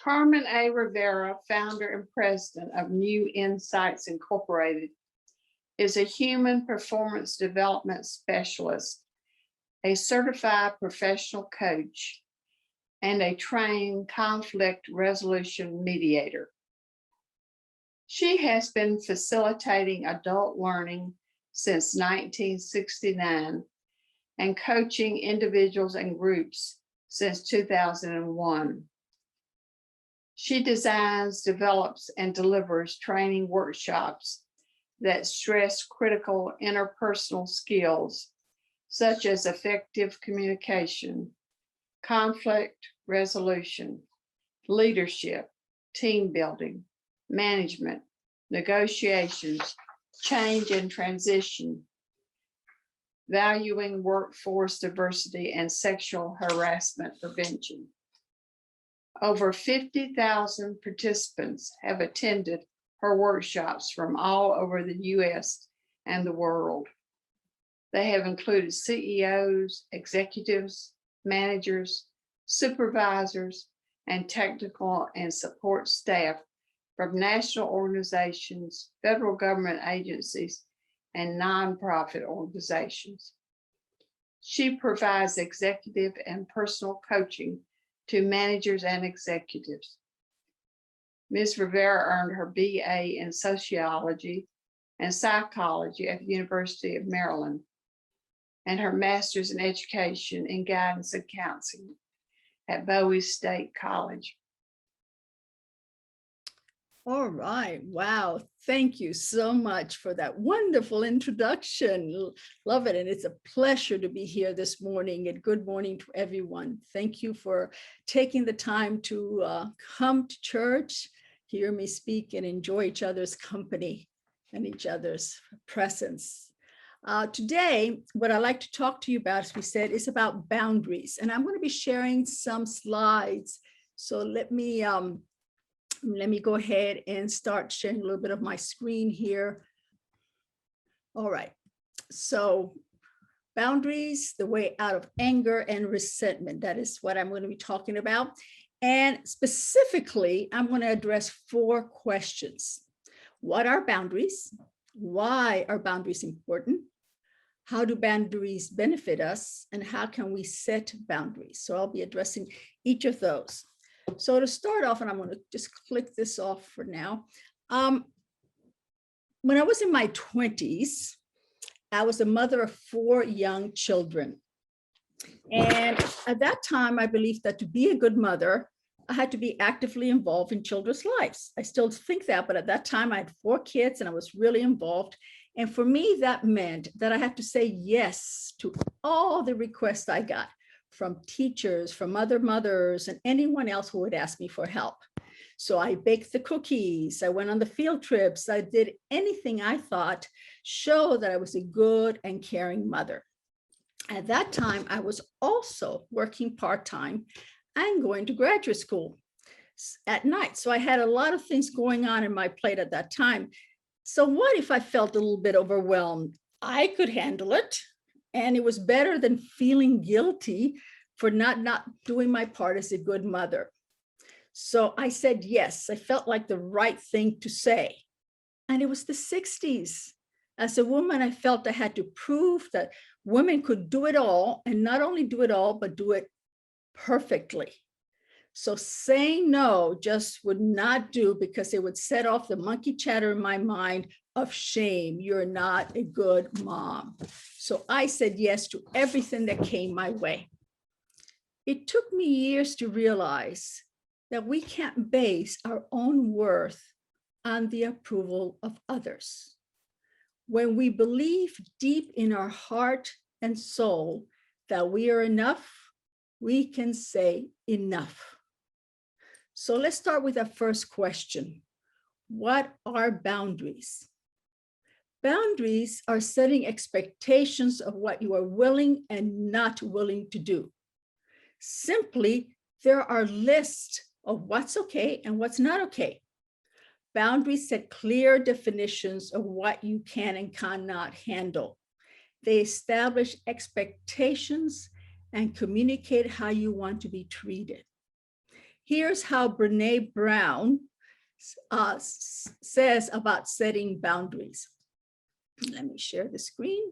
Carmen A. Rivera, founder and president of New Insights Incorporated, is a human performance development specialist, a certified professional coach, and a trained conflict resolution mediator. She has been facilitating adult learning since 1969 and coaching individuals and groups since 2001. She designs, develops, and delivers training workshops that stress critical interpersonal skills, such as effective communication, conflict resolution, leadership, team building, management, negotiations, change and transition, valuing workforce diversity, and sexual harassment prevention. Over 50,000 participants have attended her workshops from all over the U.S. and the world. They have included CEOs, executives, managers, supervisors, and technical and support staff from national organizations, federal government agencies, and nonprofit organizations. She provides executive and personal coaching to managers and executives. Ms. Rivera earned her BA in sociology and psychology at the University of Maryland, and her master's in education in guidance and counseling at Bowie State College. All right. Wow. Thank you so much for that wonderful introduction. Love it. And it's a pleasure to be here this morning, and good morning to everyone. Thank you for taking the time to come to church, hear me speak, and enjoy each other's company and each other's presence. Today, what I'd like to talk to you about, as we said, is about boundaries. And I'm going to be sharing some slides. So let me go ahead and start sharing a little bit of my screen here. All right. So boundaries, the way out of anger and resentment. That is what I'm going to be talking about. And specifically, I'm going to address 4 questions. What are boundaries? Why are boundaries important? How do boundaries benefit us? And how can we set boundaries? So I'll be addressing each of those. So to start off, and I'm going to just click this off for now. When I was in my 20s, I was a mother of 4 young children. And at that time, I believed that to be a good mother, I had to be actively involved in children's lives. I still think that, but at that time I had 4 kids and I was really involved. And for me, that meant that I had to say yes to all the requests I got from teachers, from other mothers, and anyone else who would ask me for help. So I baked the cookies, I went on the field trips, I did anything I thought showed that I was a good and caring mother. At that time, I was also working part-time and going to graduate school at night. So I had a lot of things going on in my plate at that time. So what if I felt a little bit overwhelmed? I could handle it. And it was better than feeling guilty for not doing my part as a good mother. So I said yes. I felt like the right thing to say. And it was the 60s. As a woman, I felt I had to prove that women could do it all, and not only do it all, but do it perfectly. So saying no just would not do, because it would set off the monkey chatter in my mind of shame. You're not a good mom. So I said yes to everything that came my way. It took me years to realize that we can't base our own worth on the approval of others. When we believe deep in our heart and soul that we are enough, we can say enough. So let's start with our first question. What are boundaries? Boundaries are setting expectations of what you are willing and not willing to do. Simply, there are lists of what's okay and what's not okay. Boundaries set clear definitions of what you can and cannot handle. They establish expectations and communicate how you want to be treated. Here's how Brene Brown says about setting boundaries. Let me share the screen.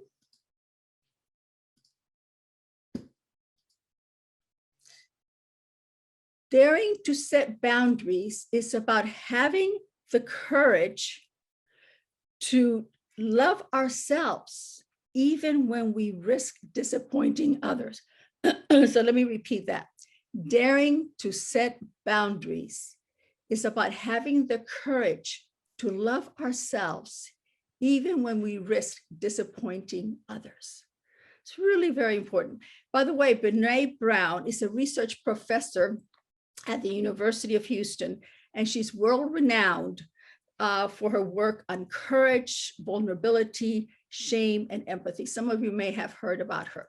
Daring to set boundaries is about having the courage to love ourselves, even when we risk disappointing others. So let me repeat that. Daring to set boundaries is about having the courage to love ourselves, even when we risk disappointing others. It's really very important. By the way, Brene Brown is a research professor at the University of Houston, and she's world-renowned for her work on courage, vulnerability, shame, and empathy. Some of you may have heard about her.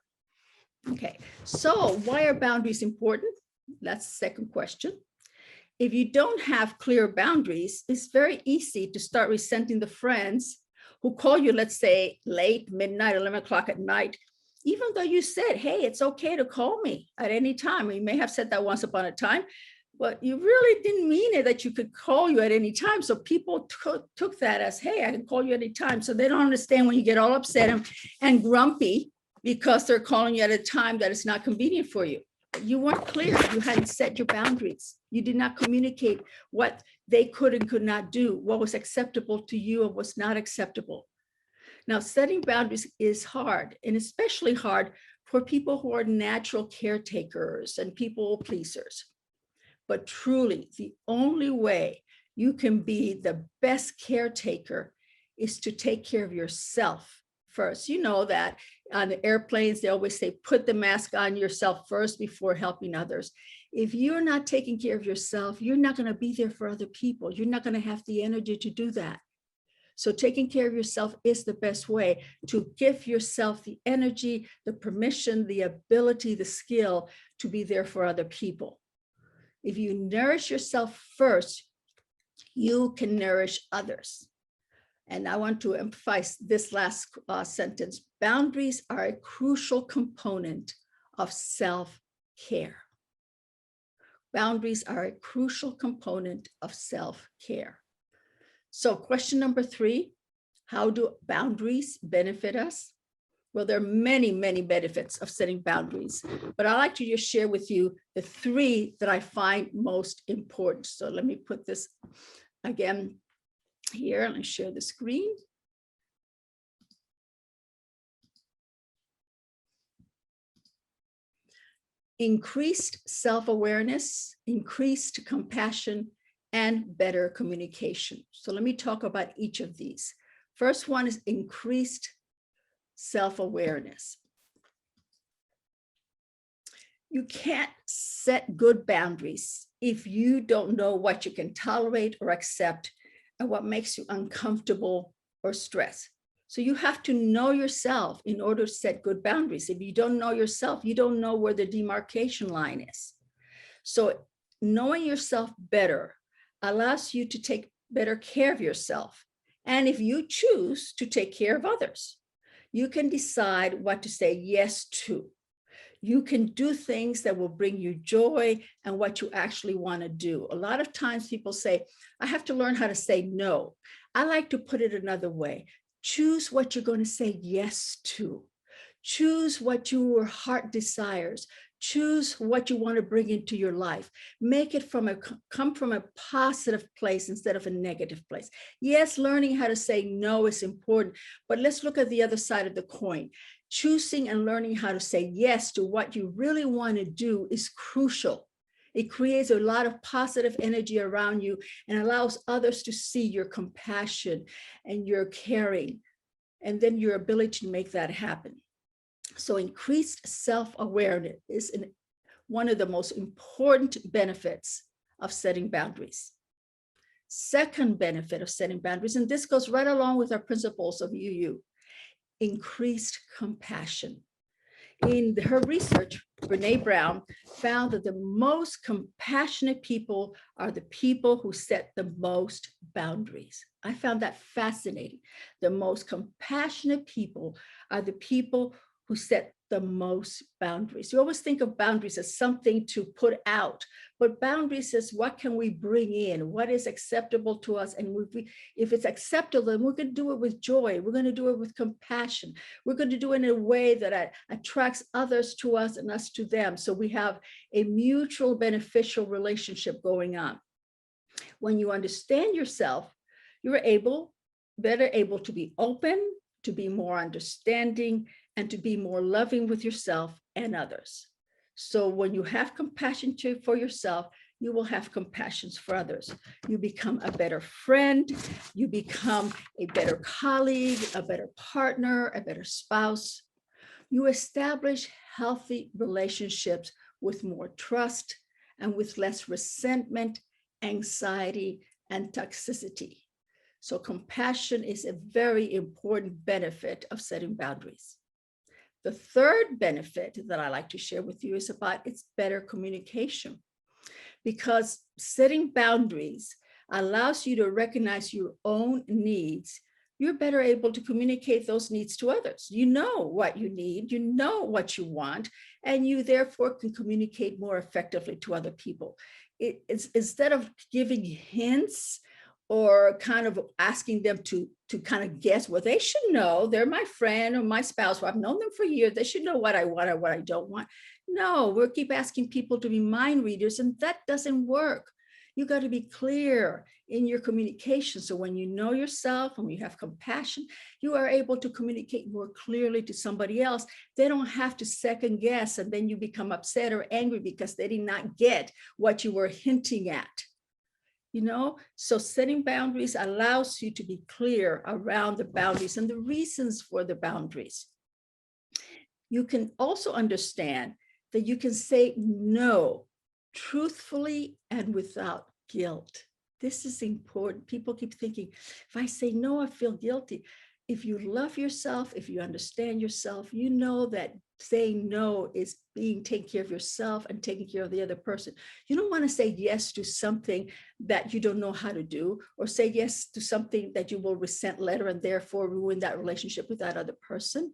Okay, so why are boundaries important? That's the second question. If you don't have clear boundaries, it's very easy to start resenting the friends who call you, let's say, late, midnight, 11 o'clock at night, even though you said, hey, it's okay to call me at any time. You may have said that once upon a time, but you really didn't mean it that you could call you at any time. So people took that as, hey, I can call you at any time. So they don't understand when you get all upset and grumpy because they're calling you at a time that is not convenient for you. You weren't clear. You hadn't set your boundaries. You did not communicate what they could and could not do, what was acceptable to you and was not acceptable. Now, setting boundaries is hard, and especially hard for people who are natural caretakers and people pleasers. But truly, the only way you can be the best caretaker is to take care of yourself first. You know that on the airplanes, they always say, put the mask on yourself first before helping others. If you're not taking care of yourself, you're not going to be there for other people. You're not going to have the energy to do that. So taking care of yourself is the best way to give yourself the energy, the permission, the ability, the skill to be there for other people. If you nourish yourself first, you can nourish others. And I want to emphasize this last sentence. Boundaries are a crucial component of self-care. Boundaries are a crucial component of self-care. So question number 3, how do boundaries benefit us? Well, there are many, many benefits of setting boundaries, but I'd like to just share with you the 3 that I find most important. So let me put this again here and share the screen. Increased self-awareness, increased compassion, and better communication. So let me talk about each of these. First one is increased self-awareness. You can't set good boundaries if you don't know what you can tolerate or accept and what makes you uncomfortable or stressed. So you have to know yourself in order to set good boundaries. If you don't know yourself, you don't know where the demarcation line is. So knowing yourself better allows you to take better care of yourself. And if you choose to take care of others, you can decide what to say yes to. You can do things that will bring you joy and what you actually want to do. A lot of times people say, I have to learn how to say no. I like to put it another way. Choose what you're going to say yes to. Choose what your heart desires. Choose what you want to bring into your life. Make it come from a positive place instead of a negative place. Yes, learning how to say no is important, but let's look at the other side of the coin. Choosing and learning how to say yes to what you really want to do is crucial. It creates a lot of positive energy around you and allows others to see your compassion and your caring, and then your ability to make that happen. So increased self-awareness is one of the most important benefits of setting boundaries. Second benefit of setting boundaries, and this goes right along with our principles of UU, increased compassion. In her research, Brene Brown found that the most compassionate people are the people who set the most boundaries. I found that fascinating. The most compassionate people are the people who set the most boundaries. You always think of boundaries as something to put out, but boundaries is what can we bring in? What is acceptable to us? And if it's acceptable, then we're going to do it with joy. We're going to do it with compassion. We're going to do it in a way that attracts others to us and us to them. So we have a mutual beneficial relationship going on. When you understand yourself, you're better able to be open, to be more understanding, and to be more loving with yourself and others. So when you have compassion for yourself, you will have compassion for others. You become a better friend, you become a better colleague, a better partner, a better spouse. You establish healthy relationships with more trust and with less resentment, anxiety, and toxicity. So compassion is a very important benefit of setting boundaries. The third benefit that I like to share with you is about its better communication, because setting boundaries allows you to recognize your own needs. You're better able to communicate those needs to others. You know what you need, you know what you want, and you therefore can communicate more effectively to other people. It's instead of giving hints or kind of asking them to kind of guess what they should know. They're my friend or my spouse, I've known them for years. They should know what I want or what I don't want. No, we'll keep asking people to be mind readers, and that doesn't work. You got to be clear in your communication. So when you know yourself and you have compassion, you are able to communicate more clearly to somebody else. They don't have to second guess, and then you become upset or angry because they did not get what you were hinting at. So setting boundaries allows you to be clear around the boundaries and the reasons for the boundaries. You can also understand that you can say no truthfully and without guilt. This is important. People keep thinking, if I say no, I feel guilty. If you love yourself, if you understand yourself, you know that saying no is taking care of yourself and taking care of the other person. You don't want to say yes to something that you don't know how to do, or say yes to something that you will resent later and therefore ruin that relationship with that other person.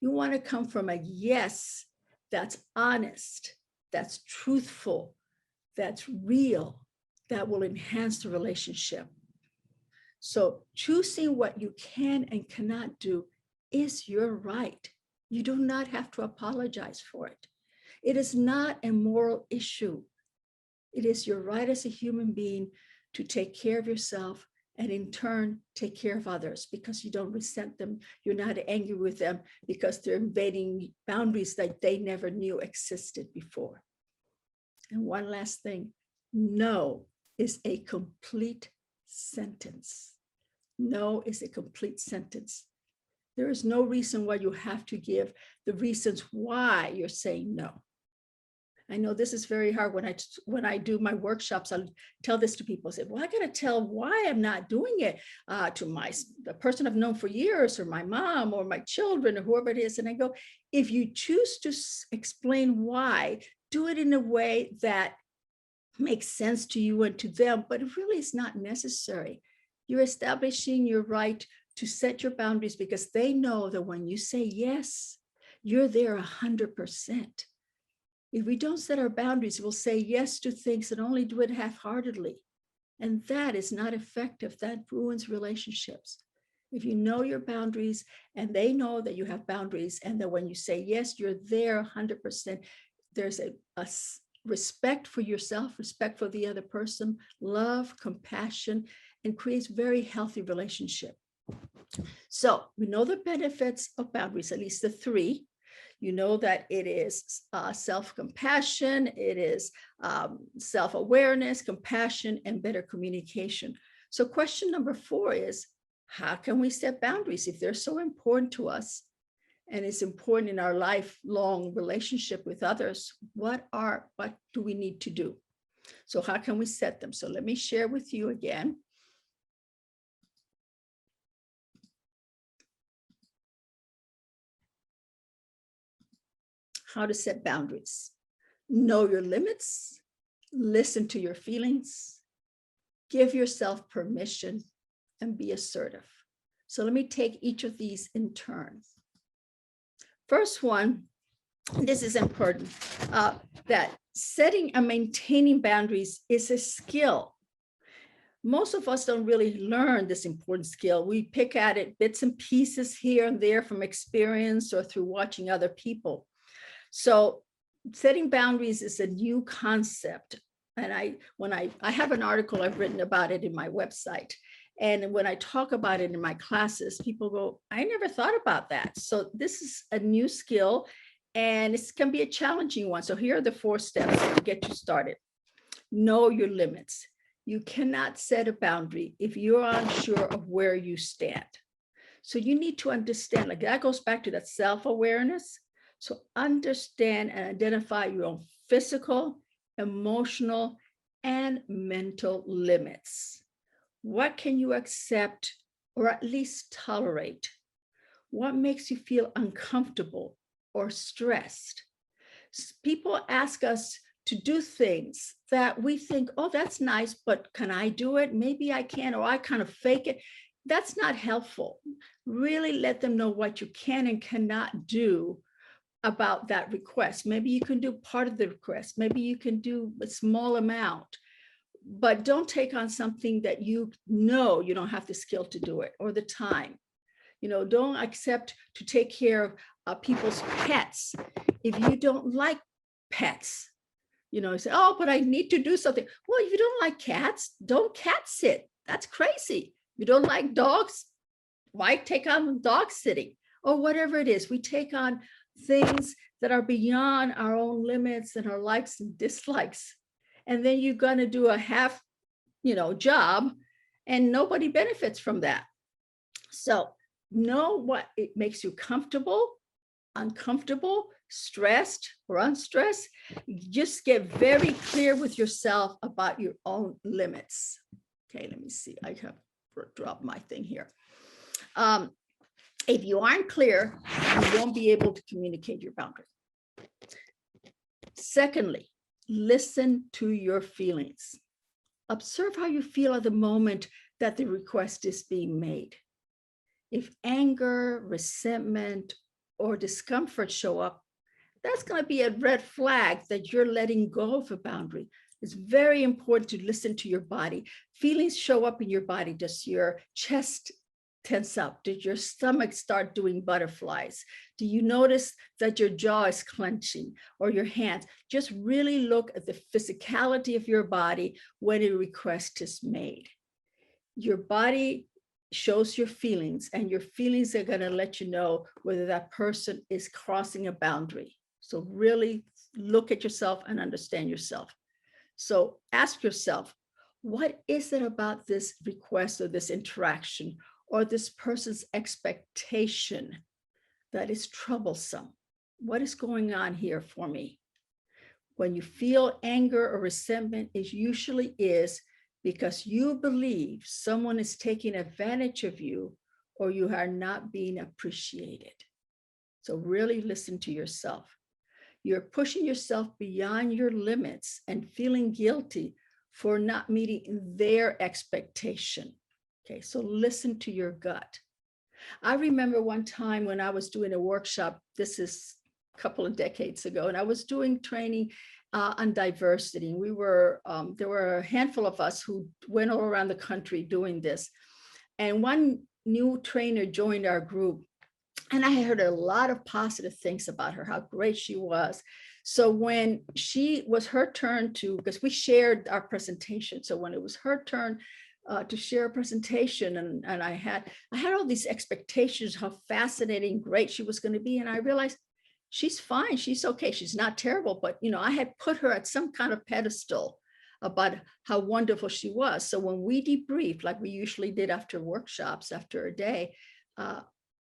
You want to come from a yes that's honest, that's truthful, that's real, that will enhance the relationship. So choosing what you can and cannot do is your right. You do not have to apologize for it. It is not a moral issue. It is your right as a human being to take care of yourself and in turn take care of others, because you don't resent them. You're not angry with them because they're invading boundaries that they never knew existed before. And one last thing, no is a complete sentence. No is a complete sentence. There is no reason why you have to give the reasons why you're saying no. I know this is very hard. When I do my workshops, I'll tell this to people. I say, well, I got to tell why I'm not doing it to the person I've known for years, or my mom, or my children, or whoever it is. And I go, if you choose to explain why, do it in a way that makes sense to you and to them, but it really is not necessary. You're establishing your right to set your boundaries because they know that when you say yes, you're there 100%. If we don't set our boundaries, we'll say yes to things and only do it half-heartedly. And that is not effective. That ruins relationships. If you know your boundaries and they know that you have boundaries, and that when you say yes, you're there 100%, there's a respect for yourself, respect for the other person, love, compassion, and creates very healthy relationship. So we know the benefits of boundaries, at least the three. You know that it is self-compassion, it is self-awareness, compassion, and better communication. So question number 4 is, how can we set boundaries if they're so important to us and it's important in our lifelong relationship with others? What do we need to do? So how can we set them? So let me share with you again. How to set boundaries. Know your limits, listen to your feelings, give yourself permission, and be assertive. So let me take each of these in turn. First one this is important, that setting and maintaining boundaries is a skill. Most of us don't really learn this important skill. We pick at it bits and pieces here and there from experience or through watching other people. So setting boundaries is a new concept. And I have an article I've written about it in my website. And when I talk about it in my classes, people go, I never thought about that. So this is a new skill and it can be a challenging one. So here are the 4 steps to get you started. Know your limits. You cannot set a boundary if you're unsure of where you stand. So you need to understand, like that goes back to that self-awareness. So understand and identify your own physical, emotional, and mental limits. What can you accept or at least tolerate? What makes you feel uncomfortable or stressed? People ask us to do things that we think, oh, that's nice, but can I do it? Maybe I can, or I kind of fake it. That's not helpful. Really let them know what you can and cannot do about that request. Maybe you can do part of the request. Maybe you can do a small amount, but don't take on something that you know you don't have the skill to do it or the time. Don't accept to take care of people's pets if you don't like pets. Say, oh, but I need to do something. Well, if you don't like cats, don't cat sit. That's crazy. If you don't like dogs, why take on dog sitting or whatever it is? We take on things that are beyond our own limits and our likes and dislikes. And then you're going to do a half, job and nobody benefits from that. So know what it makes you comfortable, uncomfortable, stressed or unstressed. Just get very clear with yourself about your own limits. Okay, let me see. I have dropped my thing here. If you aren't clear, you won't be able to communicate your boundary. Secondly, listen to your feelings. Observe how you feel at the moment that the request is being made. If anger, resentment, or discomfort show up, that's going to be a red flag that you're letting go of a boundary. It's very important to listen to your body. Feelings show up in your body. Does your chest tense up? Did your stomach start doing butterflies? Do you notice that your jaw is clenching or your hands? Just really look at the physicality of your body when a request is made. Your body shows your feelings, and your feelings are going to let you know whether that person is crossing a boundary. So really look at yourself and understand yourself. So ask yourself, what is it about this request or this interaction or this person's expectation that is troublesome? What is going on here for me? When you feel anger or resentment, it usually is because you believe someone is taking advantage of you or you are not being appreciated. So really listen to yourself. You're pushing yourself beyond your limits and feeling guilty for not meeting their expectation. Okay, so listen to your gut. I remember one time when I was doing a workshop, this is a couple of decades ago, and I was doing training on diversity. And there were a handful of us who went all around the country doing this. And one new trainer joined our group. And I heard a lot of positive things about her, how great she was. So when she was her turn because we shared our presentation. So when it was her turn to share a presentation, and I had all these expectations, how fascinating, great she was going to be. And I realized she's fine. She's okay. She's not terrible. But, I had put her at some kind of pedestal about how wonderful she was. So when we debriefed, like we usually did after workshops, after a day,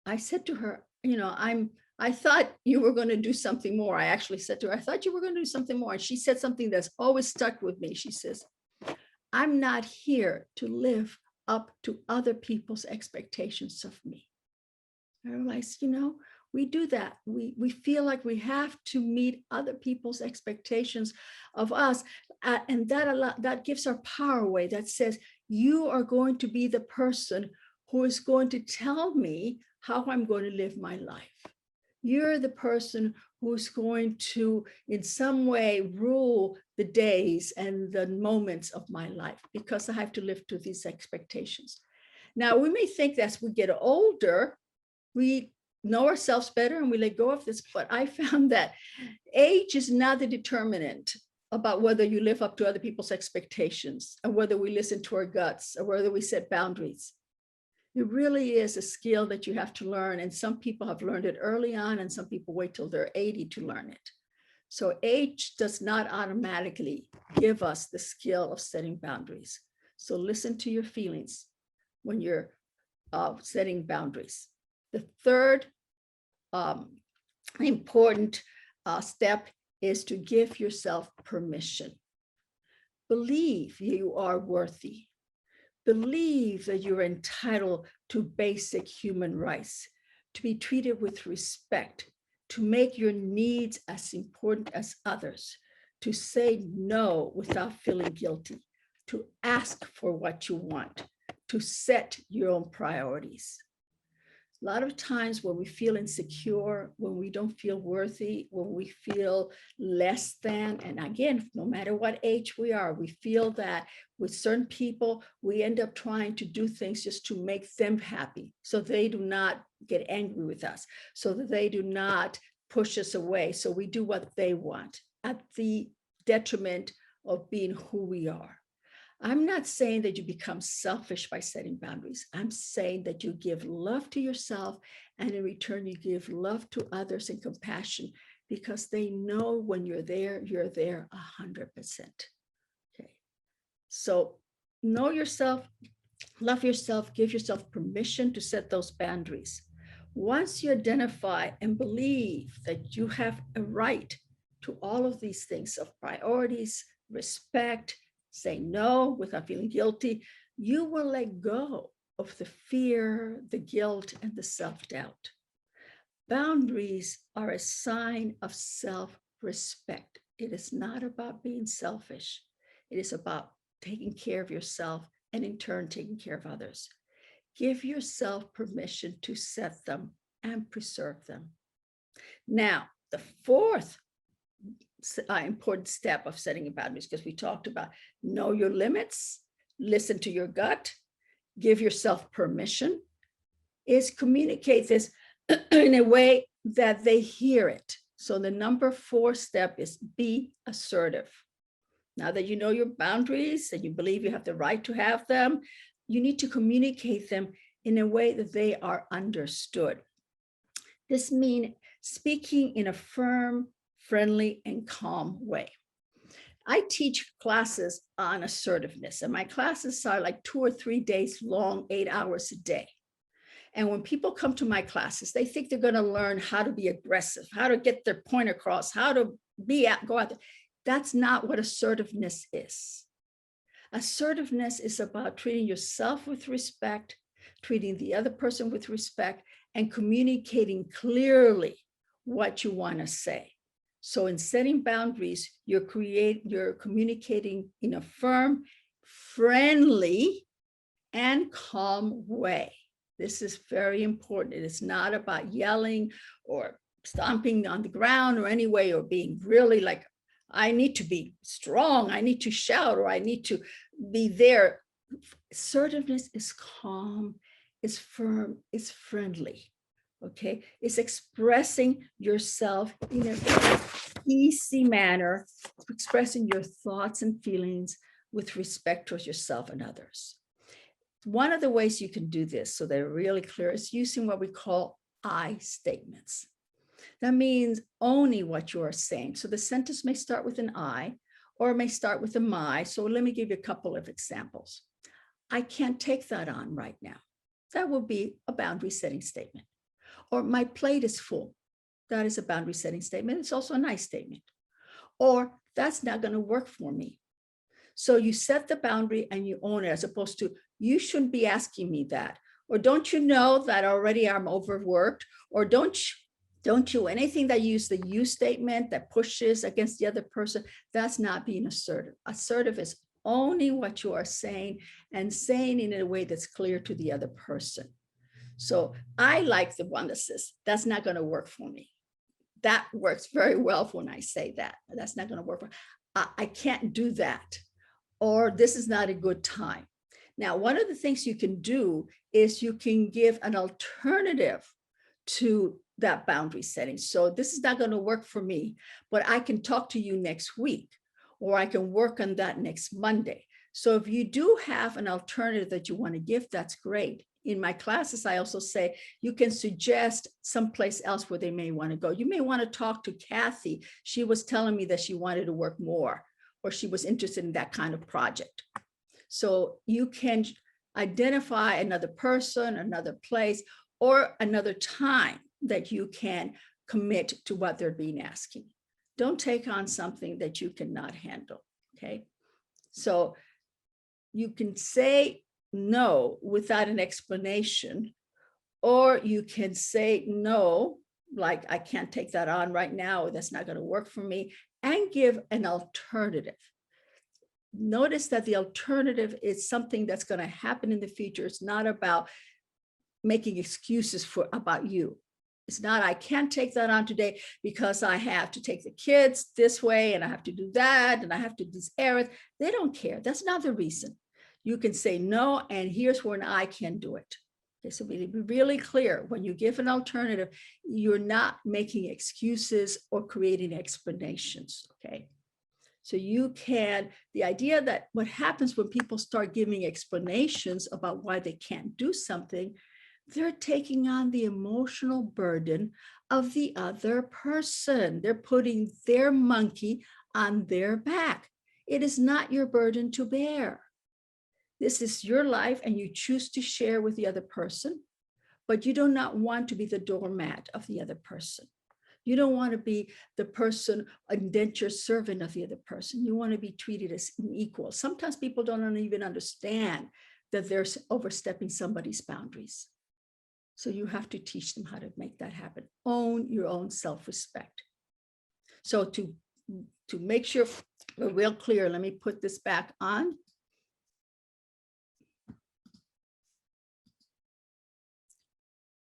I said to her, I thought you were going to do something more. I actually said to her, I thought you were going to do something more. And she said something that's always stuck with me. She says, I'm not here to live up to other people's expectations of me. I realized, we do that. We feel like we have to meet other people's expectations of us. And that gives our power away. That says, you are going to be the person who is going to tell me how I'm going to live my life. You're the person who's going to, in some way, rule the days and the moments of my life, because I have to live to these expectations. Now, we may think that as we get older, we know ourselves better and we let go of this, but I found that age is not the determinant about whether you live up to other people's expectations, or whether we listen to our guts, or whether we set boundaries. It really is a skill that you have to learn. And some people have learned it early on, and some people wait till they're 80 to learn it. So age does not automatically give us the skill of setting boundaries. So listen to your feelings when you're setting boundaries. The third important step is to give yourself permission. Believe you are worthy. Believe that you're entitled to basic human rights, to be treated with respect, to make your needs as important as others, to say no without feeling guilty, to ask for what you want, to set your own priorities. A lot of times when we feel insecure, when we don't feel worthy, when we feel less than, and again, no matter what age we are, we feel that with certain people, we end up trying to do things just to make them happy, so they do not get angry with us, so that they do not push us away. So we do what they want at the detriment of being who we are. I'm not saying that you become selfish by setting boundaries. I'm saying that you give love to yourself, and in return, you give love to others and compassion, because they know when you're there 100%. Okay. So know yourself, love yourself, give yourself permission to set those boundaries. Once you identify and believe that you have a right to all of these things of priorities, respect, say no without feeling guilty, you will let go of the fear, the guilt, and the self-doubt. Boundaries are a sign of self-respect. It is not about being selfish. It is about taking care of yourself and in turn taking care of others. Give yourself permission to set them and preserve them. Now, the fourth important step of setting boundaries, because we talked about know your limits, listen to your gut, give yourself permission, is communicate this in a way that they hear it. So the number 4 step is be assertive. Now that you know your boundaries and you believe you have the right to have them, you need to communicate them in a way that they are understood. This means speaking in a firm, friendly, and calm way. I teach classes on assertiveness, and my classes are like 2 or 3 days long, 8 hours a day. And when people come to my classes, they think they're going to learn how to be aggressive, how to get their point across, how to go out there. That's not what assertiveness is. Assertiveness is about treating yourself with respect, treating the other person with respect, and communicating clearly what you want to say. So in setting boundaries, you're communicating in a firm, friendly, and calm way. This is very important. It is not about yelling or stomping on the ground or any way, or being really like, I need to be strong, I need to shout, or I need to be there. Assertiveness is calm, is firm, is friendly. Okay, it's expressing yourself in a very easy manner, expressing your thoughts and feelings with respect towards yourself and others. One of the ways you can do this so they're really clear is using what we call I statements. That means owning what you are saying. So the sentence may start with an I, or it may start with a my. So let me give you a couple of examples. I can't take that on right now. That will be a boundary setting statement. Or my plate is full. That is a boundary setting statement. It's also a nice statement. Or that's not going to work for me. So you set the boundary and you own it, as opposed to, you shouldn't be asking me that. Or don't you know that already I'm overworked? Or don't you, anything that use the you statement that pushes against the other person, that's not being assertive. Assertive is owning what you are saying and saying it in a way that's clear to the other person. So I like the one that says, that's not going to work for me. that works very well when I say that. That's not going to work. I can't do that, or this is not a good time. Now, one of the things you can do is you can give an alternative to that boundary setting. So this is not going to work for me, but I can talk to you next week, or I can work on that next Monday. So if you do have an alternative that you want to give, that's great. In my classes, I also say you can suggest someplace else where they may want to go. You may want to talk to Kathy. She was telling me that she wanted to work more, or she was interested in that kind of project. So you can identify another person, another place, or another time that you can commit to what they're being asking. Don't take on something that you cannot handle, okay? So you can say no without an explanation, or you can say no, like I can't take that on right now, or that's not going to work for me, and give an alternative. Notice that the alternative is something that's going to happen in the future. It's not about making excuses about you. It's not, I can't take that on today because I have to take the kids this way and I have to do that and I have to do this errand. They don't care. That's not the reason. You can say no, and here's when I can do it. Okay, so be really clear. When you give an alternative, you're not making excuses or creating explanations, okay? So you can, the idea that what happens when people start giving explanations about why they can't do something, they're taking on the emotional burden of the other person. They're putting their monkey on their back. It is not your burden to bear. This is your life and you choose to share with the other person, but you do not want to be the doormat of the other person. You don't want to be the person, indentured servant of the other person. You want to be treated as an equal. Sometimes people don't even understand that they're overstepping somebody's boundaries. So you have to teach them how to make that happen. Own your own self-respect. So to make sure we're real clear, let me put this back on.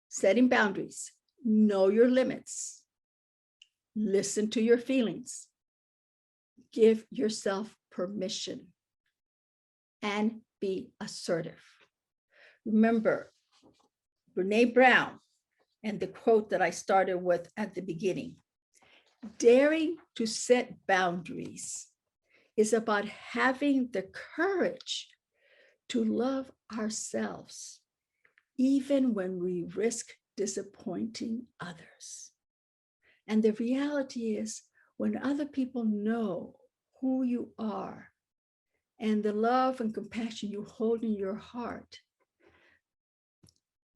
Setting boundaries. Know your limits. Listen to your feelings. Give yourself permission. And be assertive. Remember, Brene Brown and the quote that I started with at the beginning. Daring to set boundaries is about having the courage to love ourselves, even when we risk disappointing others. And the reality is, when other people know who you are and the love and compassion you hold in your heart,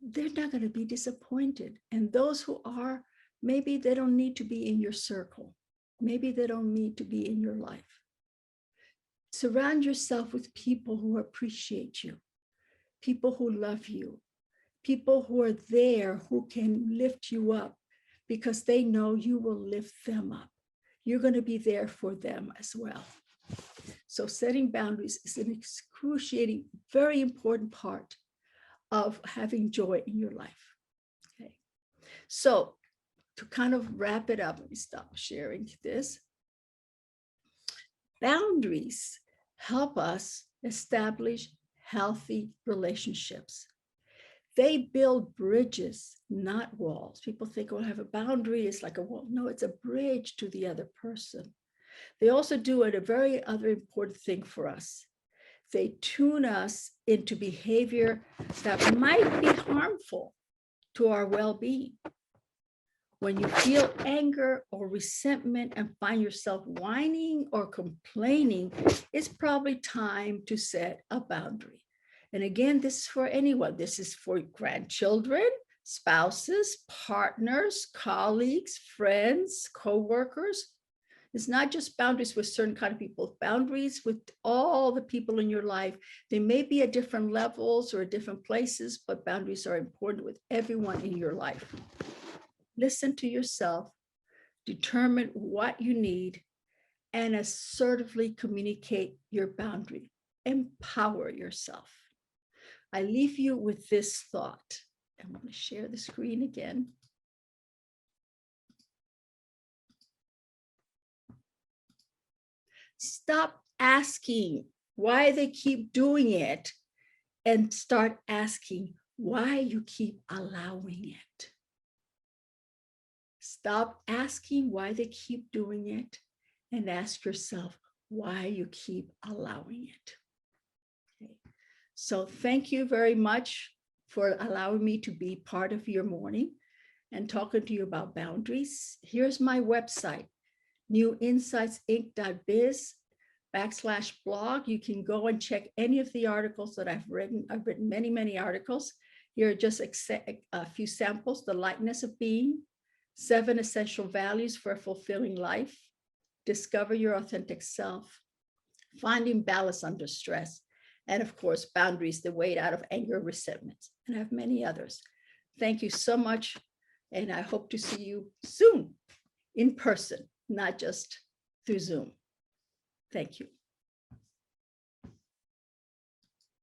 they're not going to be disappointed. And those who are, maybe they don't need to be in your circle. Maybe they don't need to be in your life. Surround yourself with people who appreciate you, people who love you, people who are there who can lift you up because they know you will lift them up. You're going to be there for them as well. So setting boundaries is an excruciating, very important part of having joy in your life. Okay. So to kind of wrap it up, let me stop sharing this. Boundaries help us establish healthy relationships. They build bridges, not walls. People think, oh, I have a boundary, it's like a wall. No, it's a bridge to the other person. They also do a very other important thing for us. They tune us into behavior that might be harmful to our well-being. When you feel anger or resentment and find yourself whining or complaining, it's probably time to set a boundary. And again, this is for anyone. This is for grandchildren, spouses, partners, colleagues, friends, co-workers. It's not just boundaries with certain kind of people, boundaries with all the people in your life. They may be at different levels or at different places, but boundaries are important with everyone in your life. Listen to yourself, determine what you need, and assertively communicate your boundary. Empower yourself. I leave you with this thought. I'm going to share the screen again. Stop asking why they keep doing it and start asking why you keep allowing it. Stop asking why they keep doing it and ask yourself why you keep allowing it. Okay. So thank you very much for allowing me to be part of your morning and talking to you about boundaries. Here's my website, newinsightsinc.biz/blog. You can go and check any of the articles that I've written. I've written many, many articles. Here are just a few samples: the lightness of being, 7 essential values for a fulfilling life, discover your authentic self, finding balance under stress, and of course, boundaries, the way out of anger, resentment, and I have many others. Thank you so much. And I hope to see you soon in person, not just through Zoom. Thank you.